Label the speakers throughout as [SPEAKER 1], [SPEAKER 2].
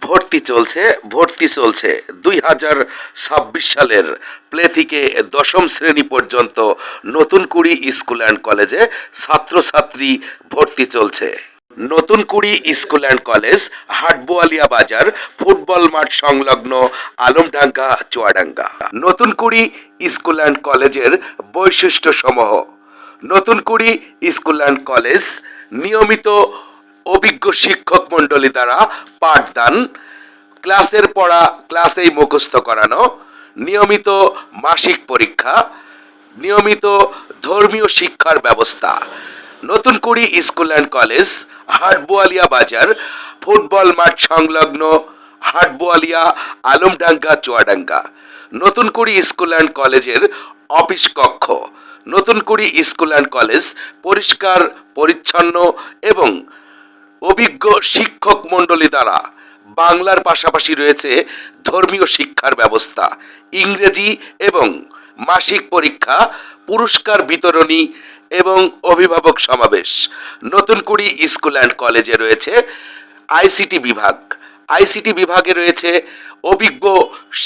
[SPEAKER 1] ভর্তি চলছে 2026 সালের প্লে থেকে দশম শ্রেণী পর্যন্ত নতুন কুড়ি স্কুল অ্যান্ড কলেজে ছাত্রছাত্রী ভর্তি চলছে। নতুন কুড়ি স্কুল অ্যান্ড কলেজ হাটবোয়ালিয়া বাজার ফুটবল মাঠ সংলগ্ন আলমডাঙ্গা চুয়াডাঙ্গা। নতুন কুড়ি স্কুল অ্যান্ড কলেজের বৈশিষ্ট্য সমূহ। নতুন কুড়ি স্কুল অ্যান্ড কলেজ নিয়মিত অভিজ্ঞ শিক্ষক মণ্ডলী দ্বারা পাঠদান, ক্লাসের পড়া ক্লাসেই মুখস্থ করানো, নিয়মিত মাসিক পরীক্ষা, নিয়মিত ধর্মীয় শিক্ষার ব্যবস্থা। নতুন কুড়ি স্কুল অ্যান্ড কলেজ হাটবোয়ালিয়া বাজার ফুটবল মাঠ সংলগ্ন হাটবোয়ালিয়া আলমডাঙ্গা চুয়াডাঙ্গা। নতুন কুড়ি স্কুল অ্যান্ড কলেজের অফিস কক্ষ। নতুন কুড়ি স্কুল অ্যান্ড কলেজ পরিষ্কার পরিচ্ছন্ন এবং অভিজ্ঞ শিক্ষক মণ্ডলী দ্বারা বাংলার পাশাপাশি রয়েছে ধর্মীয় শিক্ষার ব্যবস্থা, ইংরেজি এবং মাসিক পরীক্ষা, পুরস্কার বিতরণী এবং অভিভাবক সমাবেশ। নতুন কুড়ি স্কুল অ্যান্ড কলেজে রয়েছে আইসিটি বিভাগ। আইসিটি বিভাগে রয়েছে অভিজ্ঞ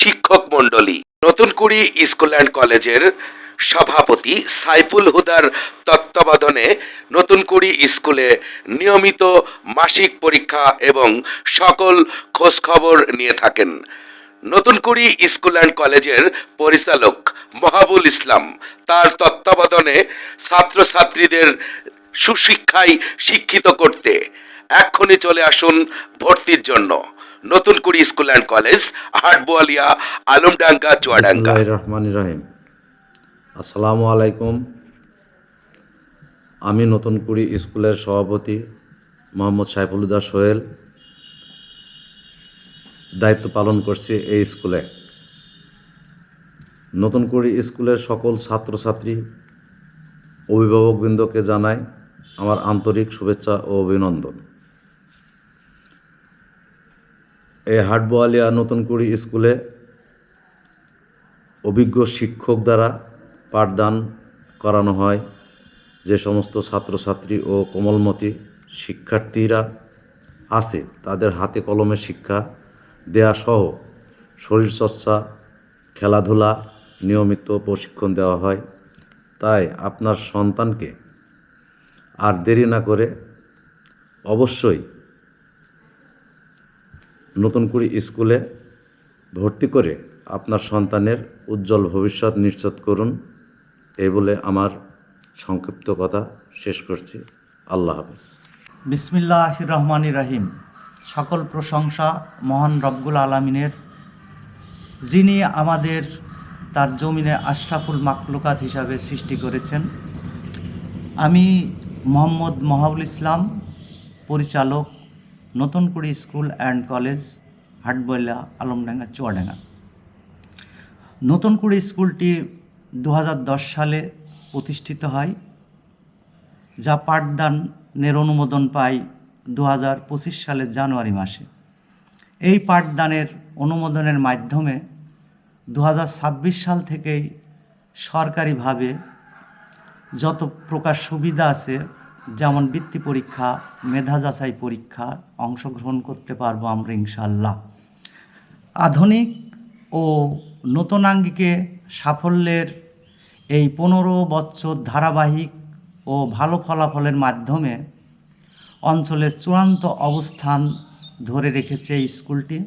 [SPEAKER 1] শিক্ষক মণ্ডলী। নতুন কুড়ি স্কুল অ্যান্ড কলেজের সভাপতি সাইফুল হুদার তত্ত্বাবধানে নতুন কুড়ি স্কুলে নিয়মিত মাসিক পরীক্ষা এবং সকল খোঁজখবর নিয়ে থাকেন। নতুন কুড়ি স্কুল অ্যান্ড কলেজের পরিচালক মহাবুল ইসলাম তার তত্ত্বাবধানে ছাত্রছাত্রীদের সুশিক্ষায় শিক্ষিত করতে এক্ষুনি চলে আসুন ভর্তির জন্য। নতুন কুড়ি school and college Hatboalia Alamdanga Chuadanga.
[SPEAKER 2] বিসমিল্লাহির রহমানির রহিম। আসসালামু আলাইকুম। আমি নতুন কুড়ি স্কুলের সভাপতি মোহাম্মদ সাইফুল হুদা সোহেল দায়িত্ব পালন করছি এই স্কুলে। নতুন কুড়ি স্কুলের সকল ছাত্রছাত্রী অভিভাবকবৃন্দকে জানাই আমার আন্তরিক শুভেচ্ছা ও অভিনন্দন। এই হাটবোয়ালিয়া নতুন কুড়ি স্কুলে অভিজ্ঞ শিক্ষক দ্বারা পাঠদান করানো হয়। যে সমস্ত ছাত্রছাত্রী ও কোমলমতি শিক্ষার্থীরা আছে তাদের হাতে কলমে শিক্ষা দেয়া সহ শরীরচর্চা, খেলাধুলা নিয়মিত প্রশিক্ষণ দেওয়া হয়। তাই আপনার সন্তানকে আর দেরি না করে অবশ্যই নতুন কুড়ি স্কুলে ভর্তি করে আপনার সন্তানের উজ্জ্বল ভবিষ্যৎ নিশ্চিত করুন। এই বলে আমার সংক্ষিপ্ত কথা শেষ করছি। আল্লাহ হাফেজ।
[SPEAKER 3] বিসমিল্লাহির রহমানির রহিম। সকল প্রশংসা মহান রব্বুল আলামিনের, যিনি আমাদের তার জমিনে আশরাফুল মাখলুকাত হিসাবে সৃষ্টি করেছেন। আমি মোহাম্মদ মহাবুল ইসলাম, পরিচালক নতুন কুড়ি school and college Hatboalia Alamdanga Chuadanga. নতুন কুড়ি স্কুলটি 2010 সালে প্রতিষ্ঠিত হয়, যা পাঠদানের অনুমোদন পায় 2025 সালের জানুয়ারি মাসে। এই পাঠদানের অনুমোদনের মাধ্যমে 2026 সাল থেকেই সরকারিভাবে যত প্রকার সুবিধা আছে, যেমন বৃত্তি পরীক্ষা, মেধা যাচাই পরীক্ষার অংশগ্রহণ করতে পারবো আমরা ইনশাআল্লাহ। আধুনিক ও নতুনাঙ্গিকে সাফল্যের এই 15 বছর ধারাবাহিক ও ভালো ফলাফলের মাধ্যমে অঞ্চলের চূড়ান্ত অবস্থান ধরে রেখেছে এই স্কুলটি।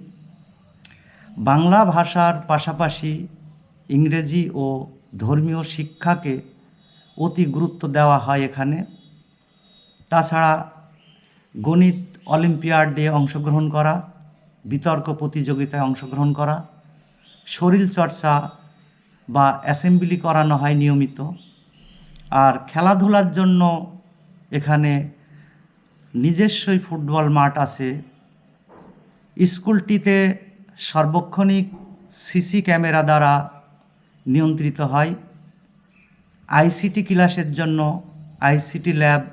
[SPEAKER 3] বাংলা ভাষার পাশাপাশি ইংরেজি ও ধর্মীয় শিক্ষাকে অতি গুরুত্ব দেওয়া হয় এখানে। তাছাড়া গণিত অলিম্পিয়াডে অংশগ্রহণ করা, বিতর্ক প্রতিযোগিতায় অংশগ্রহণ করা, শরীরচর্চা বা অ্যাসেম্বলি করানো হয় নিয়মিত। আর খেলাধুলার জন্য এখানে নিজস্বই ফুটবল মাঠ আছে। স্কুলটিতে সার্বক্ষণিক সিসি ক্যামেরা দ্বারা নিয়ন্ত্রিত হয়। আইসিটি ক্লাসের জন্য আইসিটি ল্যাব,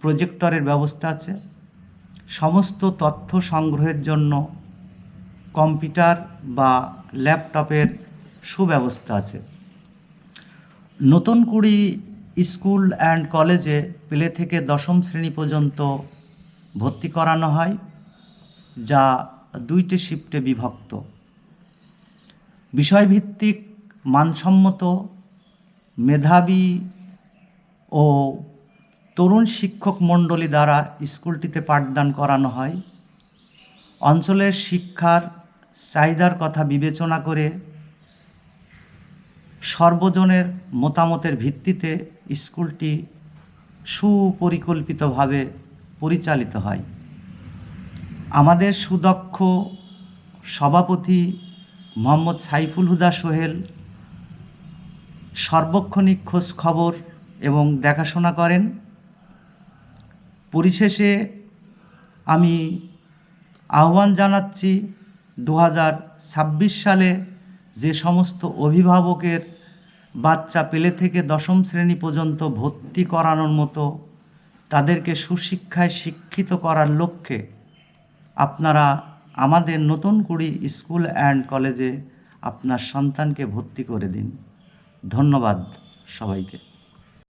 [SPEAKER 3] প্রজেক্টরের ব্যবস্থা আছে। সমস্ত তথ্য সংগ্রহের জন্য কম্পিউটার বা ল্যাপটপের সুব্যবস্থা আছে। নতুন কুড়ি স্কুল অ্যান্ড কলেজে প্লে থেকে দশম শ্রেণী পর্যন্ত ভর্তি করানো হয়। যা 2টি শিফটে বিভক্ত। বিষয়ভিত্তিক মানসম্মত মেধাবী ও তরুণ শিক্ষক মণ্ডলী দ্বারা স্কুলটিতে পাঠদান করানো হয়। অঞ্চলের শিক্ষার চাহিদার কথা বিবেচনা করে সর্বজনের মতামতের ভিত্তিতে স্কুলটি সুপরিকল্পিতভাবে পরিচালিত হয়। আমাদের সুদক্ষ সভাপতি মোহাম্মদ সাইফুল হুদা সোহেল সার্বক্ষণিক খোঁজ খবর এবং দেখাশোনা করেন। পরিশেষে আমি আহ্বান জানাচ্ছি 2026 সালে যে সমস্ত অভিভাবকের বাচ্চা পেলে থেকে 10ম শ্রেণী পর্যন্ত ভর্তি করানোর মতো তাদেরকে সুশিক্ষায় শিক্ষিত করার লক্ষ্যে আপনারা আমাদের নতুনকুড়ি স্কুল অ্যান্ড কলেজে আপনার সন্তানকে ভর্তি করে দিন। ধন্যবাদ সবাইকে।